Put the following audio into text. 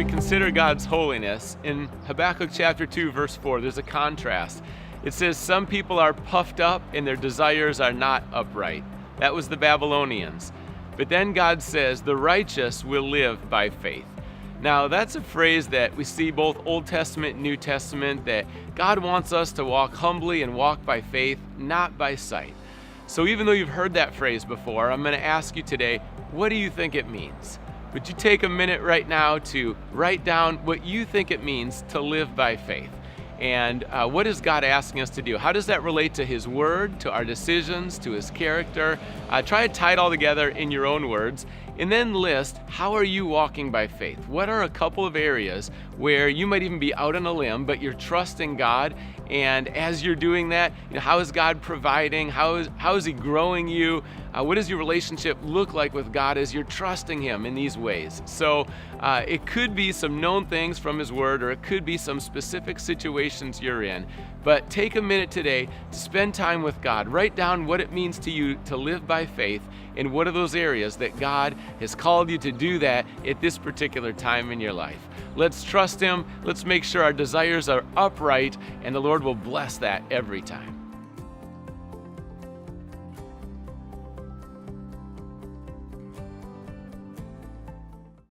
consider God's holiness, in Habakkuk chapter 2, verse 4, there's a contrast. It says, some people are puffed up and their desires are not upright. That was the Babylonians. But then God says, the righteous will live by faith. Now, that's a phrase that we see both Old Testament and New Testament, that God wants us to walk humbly and walk by faith, not by sight. So even though you've heard that phrase before, I'm going to ask you today, what do you think it means? Would you take a minute right now to write down what you think it means to live by faith? And what is God asking us to do? How does that relate to His Word, to our decisions, to His character? Try to tie it all together in your own words, and then list, how are you walking by faith? What are a couple of areas where you might even be out on a limb, but you're trusting God? And as you're doing that, how is God providing? How is He growing you? What does your relationship look like with God as you're trusting Him in these ways? So it could be some known things from His Word, or it could be some specific situations you're in. But take a minute today to spend time with God. Write down what it means to you to live by faith, and what are those areas that God has called you to do that at this particular time in your life. Let's trust Him. Let's make sure our desires are upright, and the Lord will bless that every time.